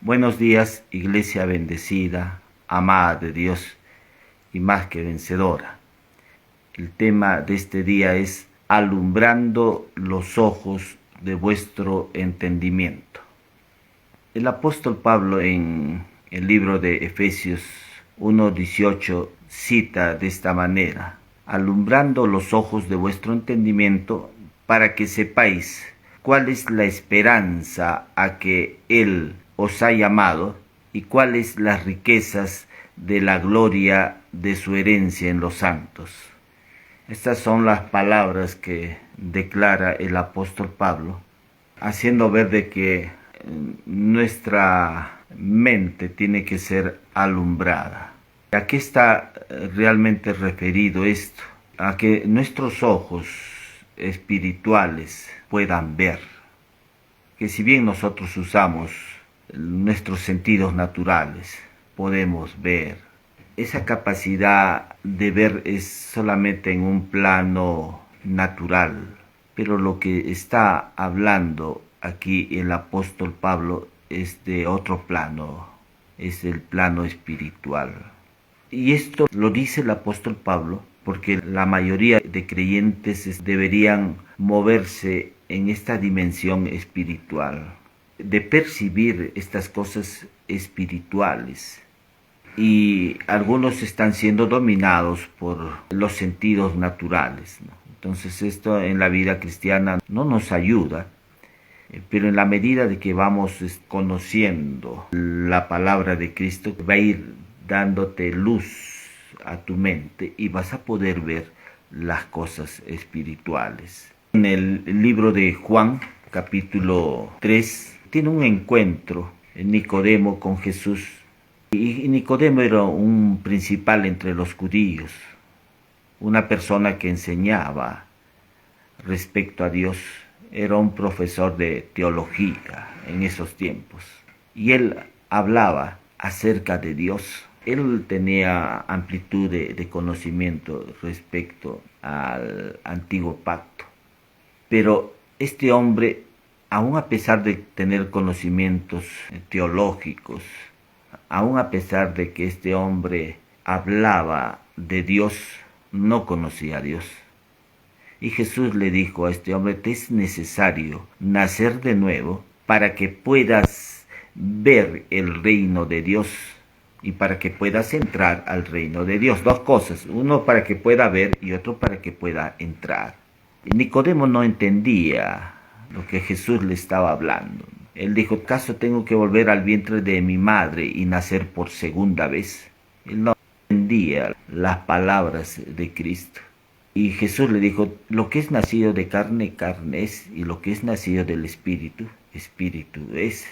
Buenos días, iglesia bendecida, amada de Dios y más que vencedora. El tema de este día es alumbrando los ojos de vuestro entendimiento. El apóstol Pablo en el libro de Efesios 1:18 cita de esta manera: alumbrando los ojos de vuestro entendimiento para que sepáis cuál es la esperanza a que Él os ha llamado y cuáles las riquezas de la gloria de su herencia en los santos. Estas son las palabras que declara el apóstol Pablo, haciendo ver de que nuestra mente tiene que ser alumbrada. ¿A qué está realmente referido esto? A que nuestros ojos espirituales puedan ver. Que si bien nosotros usamos nuestros sentidos naturales, podemos ver. Esa capacidad de ver es solamente en un plano natural, pero lo que está hablando aquí el apóstol Pablo es de otro plano, es el plano espiritual. Y esto lo dice el apóstol Pablo porque la mayoría de creyentes deberían moverse en esta dimensión espiritual, de percibir estas cosas espirituales. Y algunos están siendo dominados por los sentidos naturales, ¿no? Entonces esto en la vida cristiana no nos ayuda, pero en la medida de que vamos conociendo la palabra de Cristo, va a ir dándote luz a tu mente y vas a poder ver las cosas espirituales. En el libro de Juan, capítulo 3, tiene un encuentro Nicodemo con Jesús. Y Nicodemo era un principal entre los judíos, una persona que enseñaba respecto a Dios, era un profesor de teología en esos tiempos. Y él hablaba acerca de Dios. Él tenía amplitud de conocimiento respecto al antiguo pacto. Pero este hombre, aun a pesar de tener conocimientos teológicos, aun a pesar de que este hombre hablaba de Dios, no conocía a Dios. Y Jesús le dijo a este hombre: te es necesario nacer de nuevo para que puedas ver el reino de Dios y para que puedas entrar al reino de Dios. Dos cosas, uno para que pueda ver y otro para que pueda entrar. Y Nicodemo no entendía lo que Jesús le estaba hablando. Él dijo: ¿acaso tengo que volver al vientre de mi madre y nacer por segunda vez? Él no entendía las palabras de Cristo. Y Jesús le dijo: lo que es nacido de carne, carne es, y lo que es nacido del Espíritu, Espíritu es.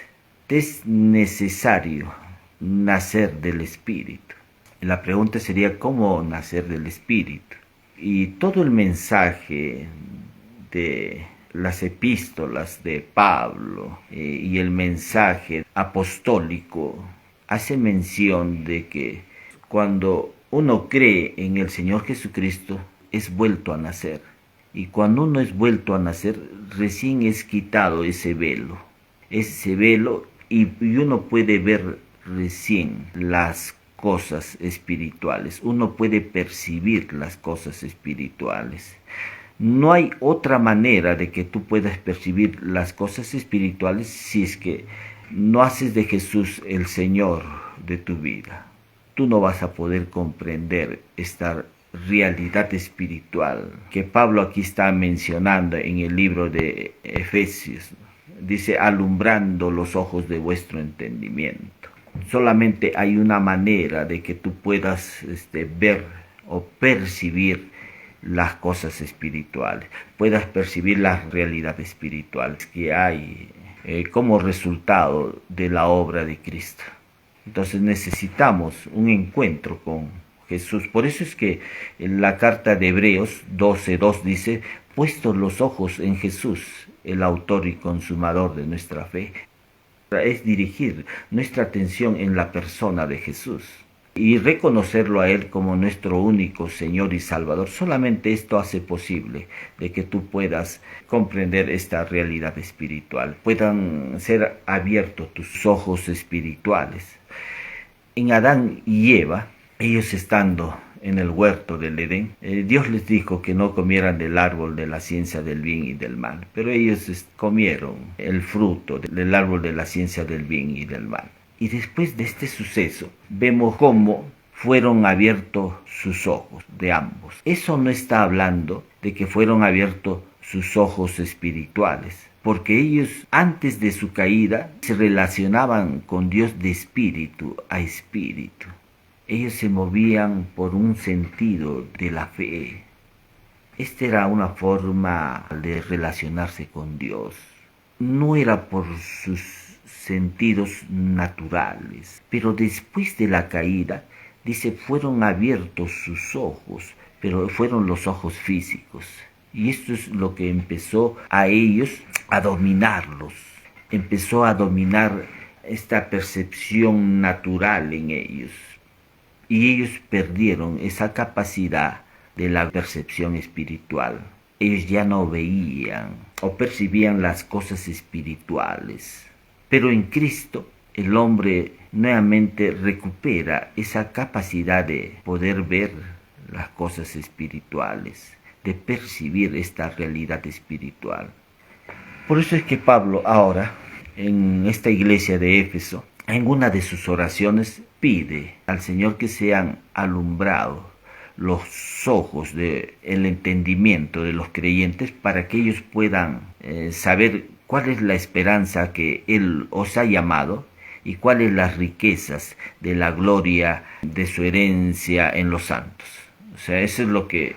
Te es necesario nacer del Espíritu. Y la pregunta sería: ¿cómo nacer del Espíritu? Y todo el mensaje de las epístolas de Pablo y el mensaje apostólico hace mención de que cuando uno cree en el Señor Jesucristo es vuelto a nacer, y cuando uno es vuelto a nacer recién es quitado ese velo y uno puede ver recién las cosas espirituales, uno puede percibir las cosas espirituales. No hay otra manera de que tú puedas percibir las cosas espirituales si es que no haces de Jesús el Señor de tu vida. Tú no vas a poder comprender esta realidad espiritual que Pablo aquí está mencionando en el libro de Efesios. Dice: alumbrando los ojos de vuestro entendimiento. Solamente hay una manera de que tú puedas ver o percibir las cosas espirituales, puedas percibir las realidades espirituales que hay como resultado de la obra de Cristo. Entonces necesitamos un encuentro con Jesús. Por eso es que en la carta de Hebreos 12:2 dice: puestos los ojos en Jesús, el autor y consumador de nuestra fe. Es dirigir nuestra atención en la persona de Jesús. y reconocerlo a Él como nuestro único Señor y Salvador. Solamente esto hace posible de que tú puedas comprender esta realidad espiritual, puedan ser abiertos tus ojos espirituales. En Adán y Eva, ellos estando en el huerto del Edén, Dios les dijo que no comieran del árbol de la ciencia del bien y del mal, pero ellos comieron el fruto del árbol de la ciencia del bien y del mal. Y después de este suceso, vemos cómo fueron abiertos sus ojos de ambos. Eso no está hablando de que fueron abiertos sus ojos espirituales, porque ellos antes de su caída se relacionaban con Dios de espíritu a espíritu. Ellos se movían por un sentido de la fe. Esta era una forma de relacionarse con Dios. No era por sus sentidos naturales, pero después de la caída, dice, fueron abiertos sus ojos, pero fueron los ojos físicos. Y esto es lo que empezó a ellos a dominarlos. Empezó a dominar esta percepción natural en ellos. Y ellos perdieron esa capacidad de la percepción espiritual. Ellos ya no veían o percibían las cosas espirituales. Pero en Cristo el hombre nuevamente recupera esa capacidad de poder ver las cosas espirituales, de percibir esta realidad espiritual. Por eso es que Pablo ahora, en esta iglesia de Éfeso, en una de sus oraciones pide al Señor que sean alumbrados los ojos del entendimiento de los creyentes para que ellos puedan saber cuál es la esperanza que Él os ha llamado y cuáles las riquezas de la gloria de su herencia en los santos. O sea, eso es lo que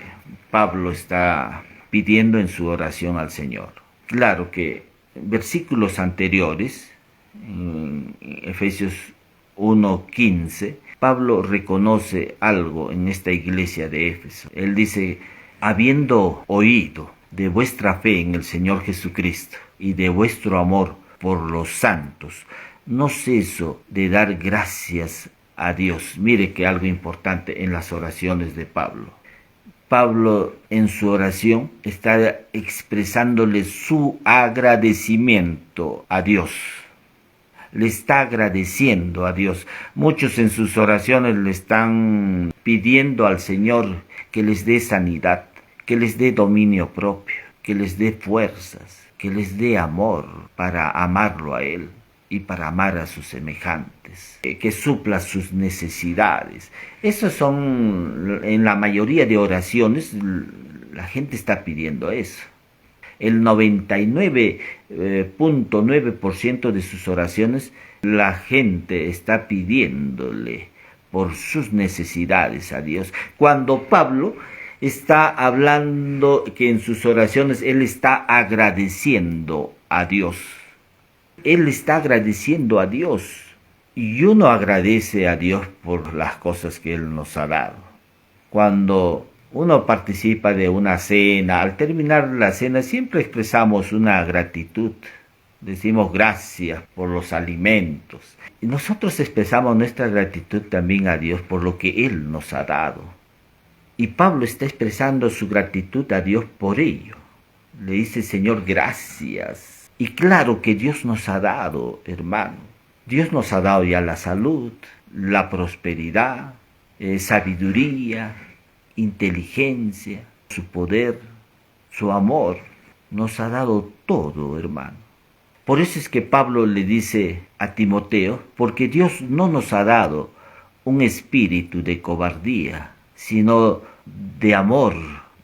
Pablo está pidiendo en su oración al Señor. Claro que versículos anteriores, en Efesios 1:15, Pablo reconoce algo en esta iglesia de Éfeso. Él dice, habiendo oído de vuestra fe en el Señor Jesucristo y de vuestro amor por los santos, no ceso de dar gracias a Dios. Mire que algo importante en las oraciones de Pablo. Pablo en su oración está expresándole su agradecimiento a Dios. Le está agradeciendo a Dios. Muchos en sus oraciones le están pidiendo al Señor que les dé sanidad, que les dé dominio propio, que les dé fuerzas, que les dé amor para amarlo a Él y para amar a sus semejantes, que supla sus necesidades. Esos son, en la mayoría de oraciones, la gente está pidiendo eso. El 99.9% de sus oraciones, la gente está pidiéndole por sus necesidades a Dios. Cuando Pablo está hablando que en sus oraciones él está agradeciendo a Dios. Él está agradeciendo a Dios. Y uno agradece a Dios por las cosas que Él nos ha dado. Cuando uno participa de una cena, al terminar la cena siempre expresamos una gratitud. Decimos gracias por los alimentos. Y nosotros expresamos nuestra gratitud también a Dios por lo que Él nos ha dado. Y Pablo está expresando su gratitud a Dios por ello. Le dice, Señor, gracias. Y claro que Dios nos ha dado, hermano. Dios nos ha dado ya la salud, la prosperidad, sabiduría, inteligencia, su poder, su amor. Nos ha dado todo, hermano. Por eso es que Pablo le dice a Timoteo, porque Dios no nos ha dado un espíritu de cobardía, sino de amor,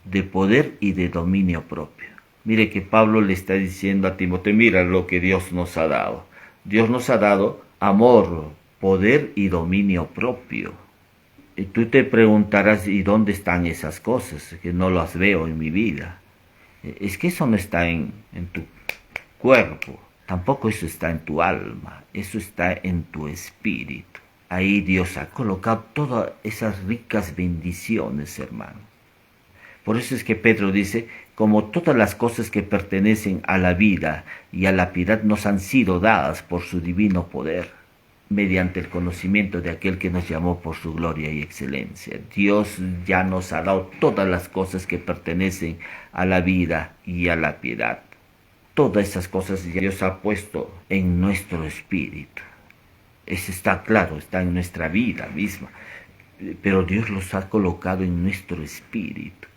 de poder y de dominio propio. Mire que Pablo le está diciendo a Timoteo, mira lo que Dios nos ha dado. Dios nos ha dado amor, poder y dominio propio. Y tú te preguntarás, ¿y dónde están esas cosas? Que no las veo en mi vida. Es que eso no está en tu cuerpo. Tampoco eso está en tu alma. Eso está en tu espíritu. Ahí Dios ha colocado todas esas ricas bendiciones, hermano. Por eso es que Pedro dice, como todas las cosas que pertenecen a la vida y a la piedad nos han sido dadas por su divino poder. mediante el conocimiento de aquel que nos llamó por su gloria y excelencia. Dios ya nos ha dado todas las cosas que pertenecen a la vida y a la piedad. Todas esas cosas Dios ha puesto en nuestro espíritu. Eso está claro, está en nuestra vida misma, pero Dios los ha colocado en nuestro espíritu.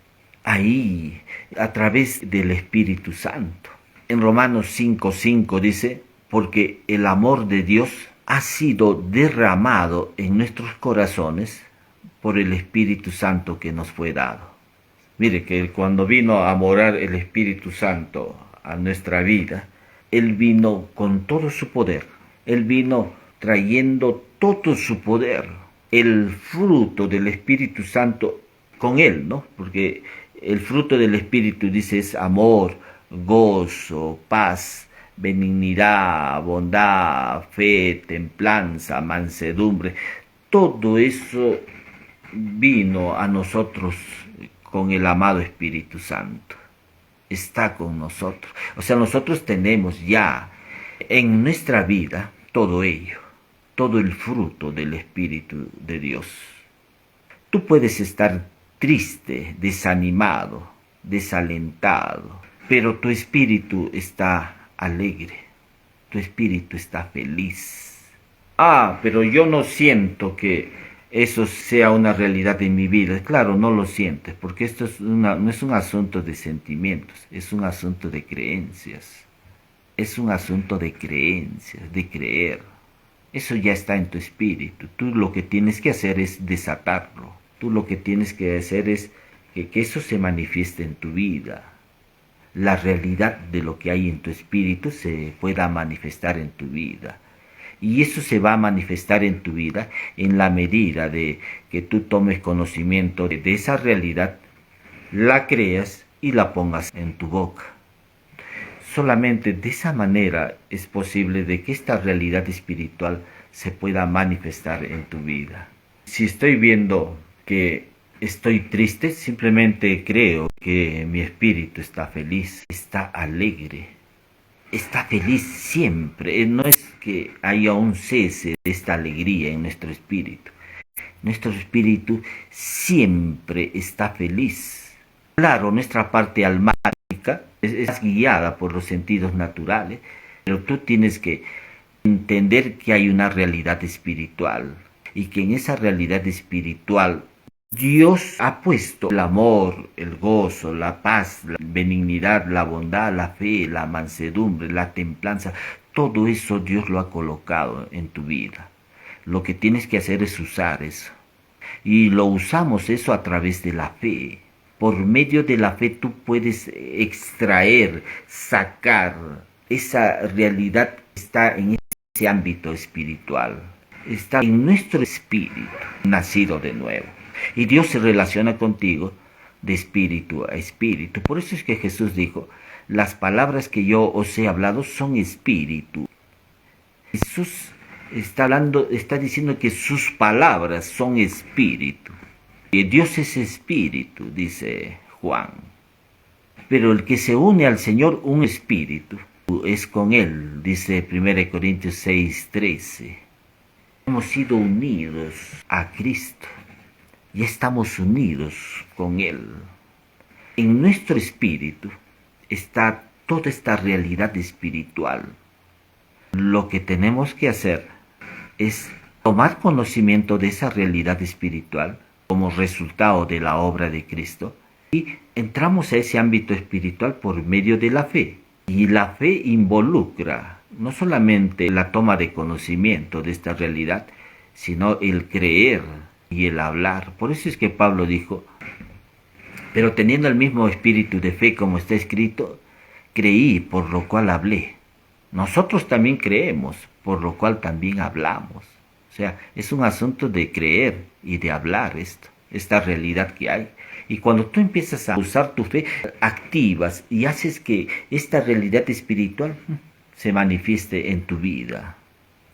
Ahí, a través del Espíritu Santo. En Romanos 5:5 dice, porque el amor de Dios ha sido derramado en nuestros corazones por el Espíritu Santo que nos fue dado. Mire que cuando vino a morar el Espíritu Santo a nuestra vida, Él vino con todo su poder. Él vino trayendo todo su poder. El fruto del Espíritu Santo con Él, ¿no? Porque el fruto del Espíritu, dice, es amor, gozo, paz, benignidad, bondad, fe, templanza, mansedumbre. Todo eso vino a nosotros con el amado Espíritu Santo. Está con nosotros. O sea, nosotros tenemos ya en nuestra vida todo ello, todo el fruto del Espíritu de Dios. Tú puedes estar triste, desanimado, desalentado, pero tu espíritu está alegre, tu espíritu está feliz. Pero yo no siento que eso sea una realidad en mi vida. Claro, no lo sientes, porque esto no es un asunto de sentimientos, es un asunto de creencias. Es un asunto de creencias, de creer. Eso ya está en tu espíritu. Tú lo que tienes que hacer es desatarlo. Tú lo que tienes que hacer es que eso se manifieste en tu vida. La realidad de lo que hay en tu espíritu se pueda manifestar en tu vida. Y eso se va a manifestar en tu vida en la medida de que tú tomes conocimiento de esa realidad, la creas y la pongas en tu boca. Solamente de esa manera es posible de que esta realidad espiritual se pueda manifestar en tu vida. Si estoy viendo que estoy triste, simplemente creo que mi espíritu está feliz, está alegre, está feliz siempre. No es que haya un cese de esta alegría en nuestro espíritu. Nuestro espíritu siempre está feliz. Claro, nuestra parte almática es guiada por los sentidos naturales, pero tú tienes que entender que hay una realidad espiritual y que en esa realidad espiritual Dios ha puesto el amor, el gozo, la paz, la benignidad, la bondad, la fe, la mansedumbre, la templanza. Todo eso Dios lo ha colocado en tu vida. Lo que tienes que hacer es usar eso. Y lo usamos eso a través de la fe. Por medio de la fe tú puedes extraer, sacar esa realidad que está en ese ámbito espiritual. Está en nuestro espíritu, nacido de nuevo. Y Dios se relaciona contigo de espíritu a espíritu. Por eso es que Jesús dijo, las palabras que yo os he hablado son espíritu. Jesús está diciendo que sus palabras son espíritu. Y Dios es espíritu, dice Juan. Pero el que se une al Señor, un espíritu, es con Él, dice 1 Corintios 6:13. Hemos sido unidos a Cristo. Ya estamos unidos con Él. En nuestro espíritu está toda esta realidad espiritual. Lo que tenemos que hacer es tomar conocimiento de esa realidad espiritual como resultado de la obra de Cristo y entramos a ese ámbito espiritual por medio de la fe. Y la fe involucra no solamente la toma de conocimiento de esta realidad, sino el creer y el hablar. Por eso es que Pablo dijo, pero teniendo el mismo espíritu de fe como está escrito, creí, por lo cual hablé. Nosotros también creemos, por lo cual también hablamos. O sea, es un asunto de creer y de hablar esta realidad que hay. Y cuando tú empiezas a usar tu fe, activas y haces que esta realidad espiritual se manifieste en tu vida.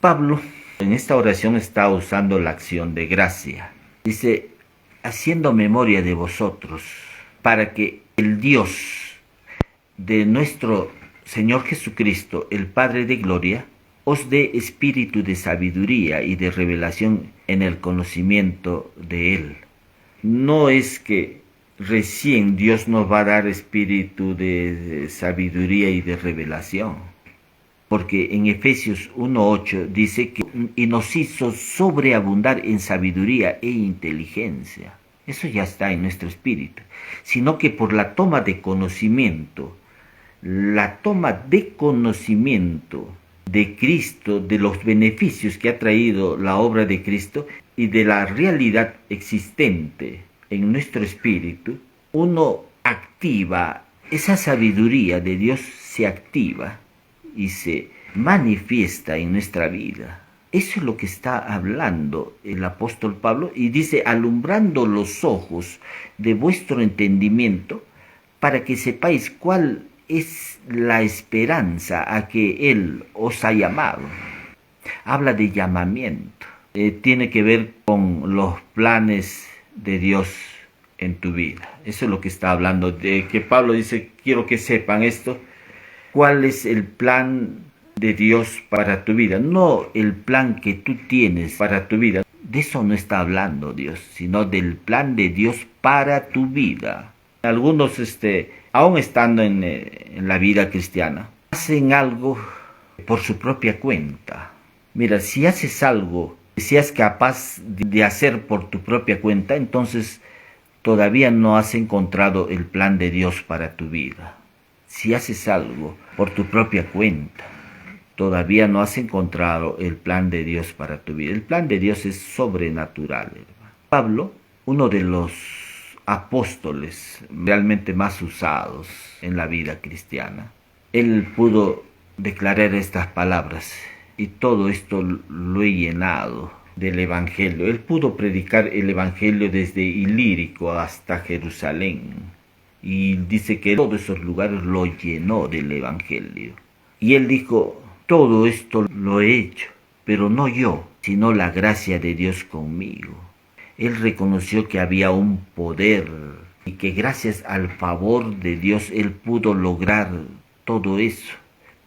Pablo en esta oración está usando la acción de gracia. Dice, haciendo memoria de vosotros, para que el Dios de nuestro Señor Jesucristo, el Padre de Gloria, os dé espíritu de sabiduría y de revelación en el conocimiento de Él. No es que recién Dios nos va a dar espíritu de sabiduría y de revelación, porque en Efesios 1:8 dice que y nos hizo sobreabundar en sabiduría e inteligencia. Eso ya está en nuestro espíritu, sino que por la toma de conocimiento de Cristo, de los beneficios que ha traído la obra de Cristo y de la realidad existente en nuestro espíritu, uno activa, esa sabiduría de Dios se activa y se manifiesta en nuestra vida. Eso es lo que está hablando el apóstol Pablo y dice, alumbrando los ojos de vuestro entendimiento para que sepáis cuál es la esperanza a que Él os ha llamado. Habla de llamamiento. Tiene que ver con los planes de Dios en tu vida. Eso es lo que está hablando, de que Pablo dice, quiero que sepan esto. ¿Cuál es el plan de Dios para tu vida? No el plan que tú tienes para tu vida. De eso no está hablando Dios, sino del plan de Dios para tu vida. Algunos, aún estando en la vida cristiana, hacen algo por su propia cuenta. Mira, si haces algo, si es capaz de hacer por tu propia cuenta, entonces todavía no has encontrado el plan de Dios para tu vida. Si haces algo por tu propia cuenta, todavía no has encontrado el plan de Dios para tu vida. El plan de Dios es sobrenatural, hermano. Pablo, uno de los apóstoles realmente más usados en la vida cristiana, él pudo declarar estas palabras, y todo esto lo he llenado del Evangelio. Él pudo predicar el Evangelio desde Ilírico hasta Jerusalén, y dice que todos esos lugares lo llenó del Evangelio. Y él dijo, todo esto lo he hecho, pero no yo, sino la gracia de Dios conmigo. Él reconoció que había un poder y que gracias al favor de Dios él pudo lograr todo eso,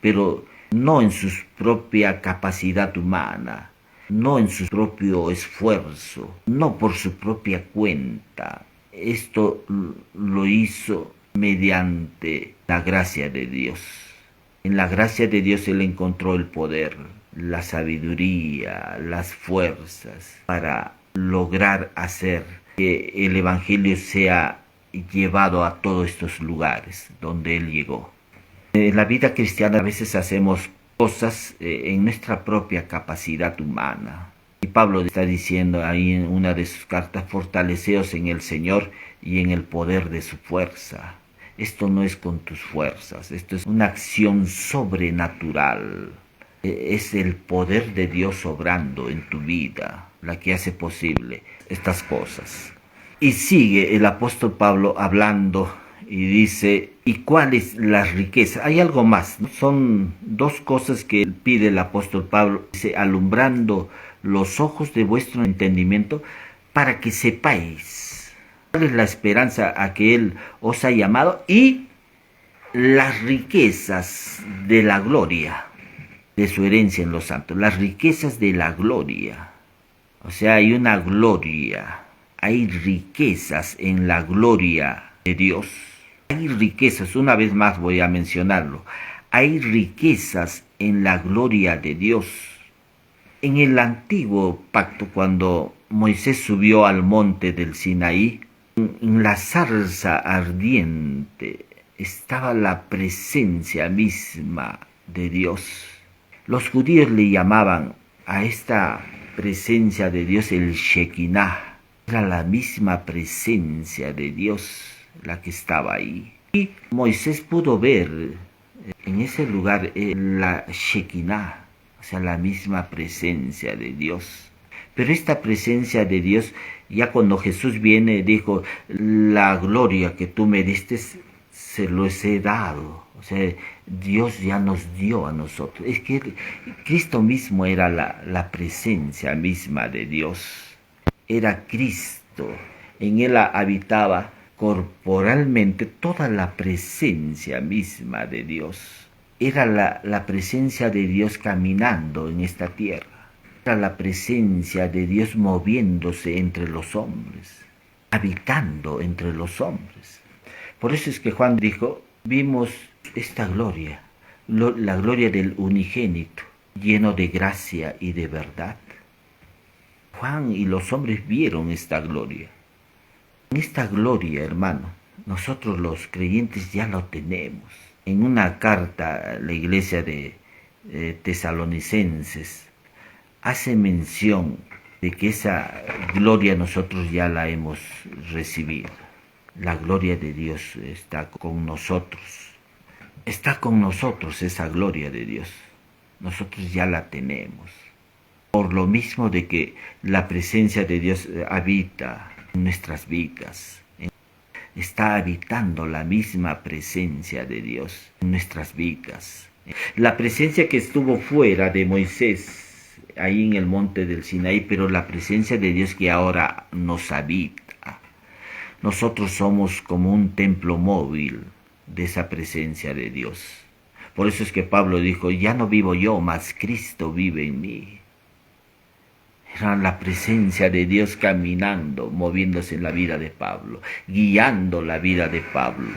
pero no en su propia capacidad humana, no en su propio esfuerzo, no por su propia cuenta. Esto lo hizo mediante la gracia de Dios. En la gracia de Dios él encontró el poder, la sabiduría, las fuerzas para lograr hacer que el Evangelio sea llevado a todos estos lugares donde él llegó. En la vida cristiana a veces hacemos cosas en nuestra propia capacidad humana. Y Pablo está diciendo ahí en una de sus cartas, fortaleceos en el Señor y en el poder de su fuerza. Esto no es con tus fuerzas, esto es una acción sobrenatural. Es el poder de Dios obrando en tu vida la que hace posible estas cosas. Y sigue el apóstol Pablo hablando y dice, ¿y cuál es la riqueza? Hay algo más, ¿no? Son dos cosas que pide el apóstol Pablo. Dice, alumbrando los ojos de vuestro entendimiento para que sepáis cuál es la esperanza a que Él os ha llamado y las riquezas de la gloria de su herencia en los santos, las riquezas de la gloria. O sea, hay una gloria, hay riquezas en la gloria de Dios. Hay riquezas, una vez más voy a mencionarlo, hay riquezas en la gloria de Dios. En el antiguo pacto, cuando Moisés subió al monte del Sinaí, en la zarza ardiente estaba la presencia misma de Dios. Los judíos le llamaban a esta presencia de Dios el Shekinah. Era la misma presencia de Dios la que estaba ahí. Y Moisés pudo ver en ese lugar la Shekinah, o sea, la misma presencia de Dios. Pero esta presencia de Dios, ya cuando Jesús viene, dijo, la gloria que tú me diste, se los he dado. O sea, Dios ya nos dio a nosotros. Es que Cristo mismo era la presencia misma de Dios. Era Cristo. En Él habitaba corporalmente toda la presencia misma de Dios. era la presencia de Dios caminando en esta tierra. Era la presencia de Dios moviéndose entre los hombres, habitando entre los hombres. Por eso es que Juan dijo, vimos esta gloria, la gloria del unigénito, lleno de gracia y de verdad. Juan y los hombres vieron esta gloria. Esta gloria, hermano, nosotros los creyentes ya lo tenemos. En una carta a la iglesia de Tesalonicenses hace mención de que esa gloria nosotros ya la hemos recibido. La gloria de Dios está con nosotros. Está con nosotros esa gloria de Dios. Nosotros ya la tenemos. Por lo mismo de que la presencia de Dios habita en nuestras vidas. Está habitando la misma presencia de Dios en nuestras vidas. La presencia que estuvo fuera de Moisés, ahí en el monte del Sinaí, pero la presencia de Dios que ahora nos habita. Nosotros somos como un templo móvil de esa presencia de Dios. Por eso es que Pablo dijo, ya no vivo yo, mas Cristo vive en mí. Era la presencia de Dios caminando, moviéndose en la vida de Pablo, guiando la vida de Pablo.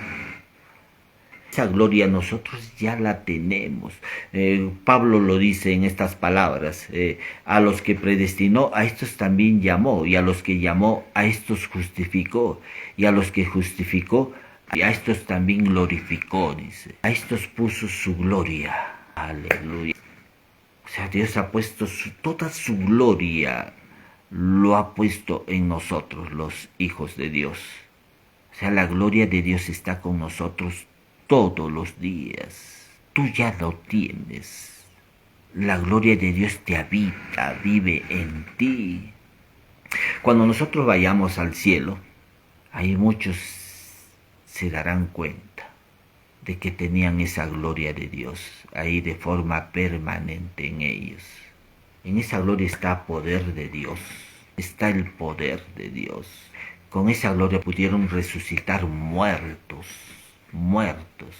Esa gloria nosotros ya la tenemos. Pablo lo dice en estas palabras, a los que predestinó, a estos también llamó, y a los que llamó, a estos justificó, y a los que justificó, a estos también glorificó, dice. A estos puso su gloria. Aleluya. O sea, Dios ha puesto toda su gloria, lo ha puesto en nosotros, los hijos de Dios. O sea, la gloria de Dios está con nosotros todos los días. Tú ya lo tienes. La gloria de Dios te habita, vive en ti. Cuando nosotros vayamos al cielo, ahí muchos se darán cuenta de que tenían esa gloria de Dios ahí de forma permanente en ellos. En esa gloria está poder de Dios, está el poder de Dios. Con esa gloria pudieron resucitar muertos.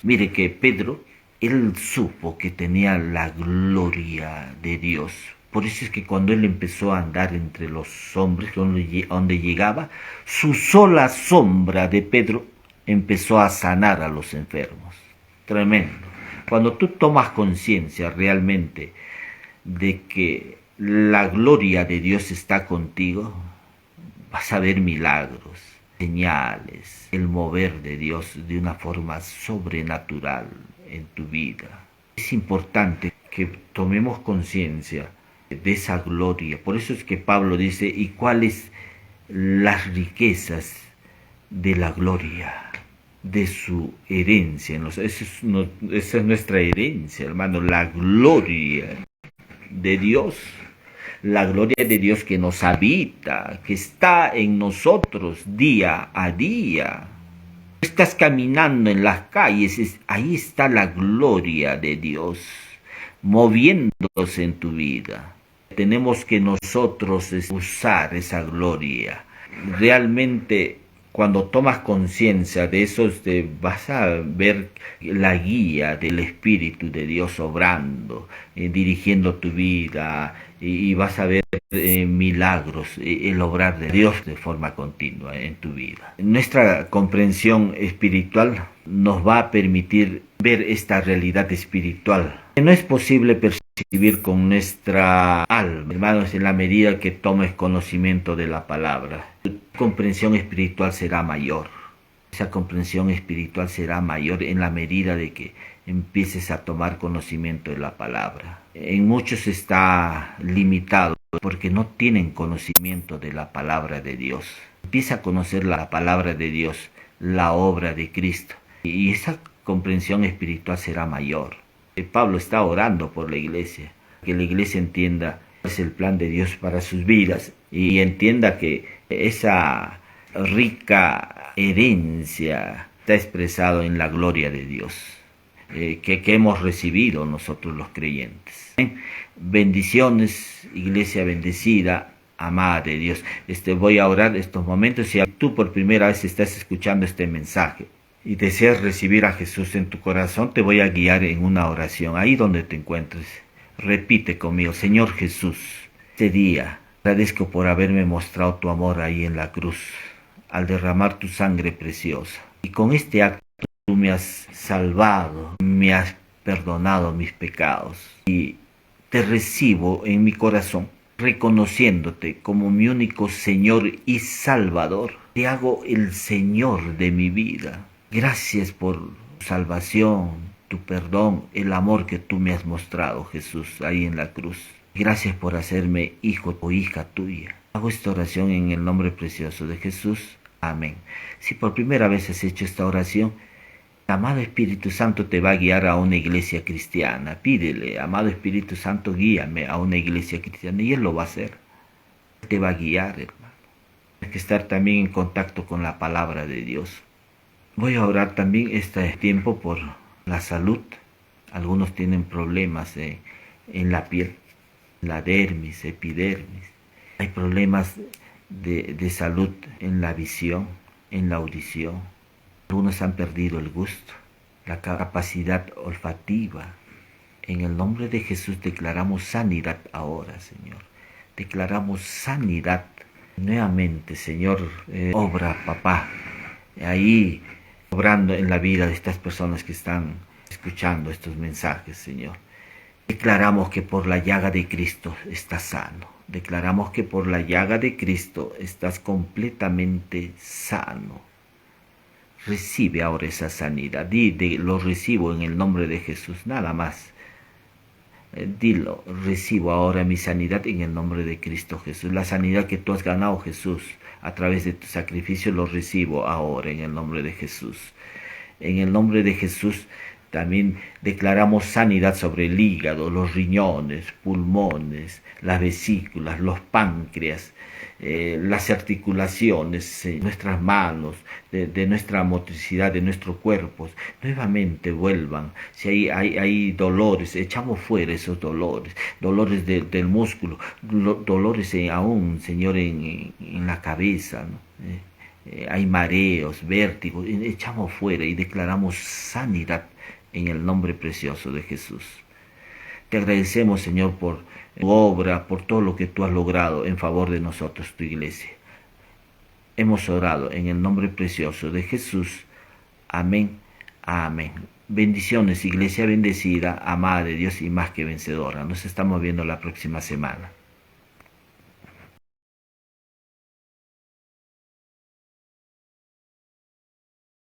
Mire que Pedro, él supo que tenía la gloria de Dios. Por eso es que cuando él empezó a andar entre los hombres, donde llegaba, su sola sombra de Pedro empezó a sanar a los enfermos. Tremendo. Cuando tú tomas conciencia realmente de que la gloria de Dios está contigo, vas a ver milagros, señales, el mover de Dios de una forma sobrenatural en tu vida. Es importante que tomemos conciencia de esa gloria. Por eso es que Pablo dice, ¿y cuáles las riquezas de la gloria? De su herencia. Esa es nuestra herencia, hermano, la gloria de Dios. La gloria de Dios que nos habita, que está en nosotros día a día. Estás caminando en las calles, ahí está la gloria de Dios, moviéndose en tu vida. Tenemos que nosotros usar esa gloria. Realmente, cuando tomas conciencia de eso, vas a ver la guía del Espíritu de Dios obrando, dirigiendo tu vida, y vas a ver milagros, el obrar de Dios de forma continua en tu vida. Nuestra comprensión espiritual nos va a permitir ver esta realidad espiritual. No es posible percibir con nuestra alma, hermanos, en la medida que tomes conocimiento de la palabra. Tu comprensión espiritual será mayor. Esa comprensión espiritual será mayor en la medida de que empieces a tomar conocimiento de la palabra. En muchos está limitado porque no tienen conocimiento de la palabra de Dios. Empieza a conocer la palabra de Dios, la obra de Cristo, y esa comprensión espiritual será mayor. Pablo está orando por la iglesia, que la iglesia entienda cuál es el plan de Dios para sus vidas y entienda que esa rica herencia está expresado en la gloria de Dios que hemos recibido nosotros los creyentes. Bendiciones, iglesia bendecida, amada de Dios. Voy a orar estos momentos. Si tú por primera vez estás escuchando este mensaje, y deseas recibir a Jesús en tu corazón, te voy a guiar en una oración, ahí donde te encuentres. Repite conmigo: Señor Jesús, este día agradezco por haberme mostrado tu amor ahí en la cruz, al derramar tu sangre preciosa. Y con este acto tú me has salvado, me has perdonado mis pecados. Y te recibo en mi corazón, reconociéndote como mi único Señor y Salvador. Te hago el Señor de mi vida. Gracias por tu salvación, tu perdón, el amor que tú me has mostrado, Jesús, ahí en la cruz. Gracias por hacerme hijo o hija tuya. Hago esta oración en el nombre precioso de Jesús. Amén. Si por primera vez has hecho esta oración, el amado Espíritu Santo te va a guiar a una iglesia cristiana. Pídele: amado Espíritu Santo, guíame a una iglesia cristiana, y Él lo va a hacer. Él te va a guiar, hermano. Tienes que estar también en contacto con la palabra de Dios. Voy a orar también este tiempo por la salud. Algunos tienen problemas en la piel, la dermis, epidermis. Hay problemas de salud en la visión, en la audición. Algunos han perdido el gusto, la capacidad olfativa. En el nombre de Jesús declaramos sanidad ahora, Señor. Declaramos sanidad nuevamente, Señor. Obra, papá, ahí obrando en la vida de estas personas que están escuchando estos mensajes, Señor. Declaramos que por la llaga de Cristo estás sano. Declaramos que por la llaga de Cristo estás completamente sano. Recibe ahora esa sanidad. Lo recibo en el nombre de Jesús, nada más. Dilo: recibo ahora mi sanidad en el nombre de Cristo Jesús. La sanidad que tú has ganado, Jesús, a través de tu sacrificio, lo recibo ahora en el nombre de Jesús. En el nombre de Jesús también declaramos sanidad sobre el hígado, los riñones, pulmones, las vesículas, los páncreas, las articulaciones, nuestras manos, de nuestra motricidad, de nuestros cuerpos, nuevamente vuelvan. Si hay dolores, echamos fuera esos dolores, dolores del músculo, dolores aún, Señor, en la cabeza, ¿no? Hay mareos, vértigos, echamos fuera y declaramos sanidad en el nombre precioso de Jesús. Te agradecemos, Señor, por tu obra, por todo lo que tú has logrado en favor de nosotros, tu iglesia. Hemos orado en el nombre precioso de Jesús. Amén. Amén. Bendiciones, iglesia bendecida, amada de Dios y más que vencedora. Nos estamos viendo la próxima semana.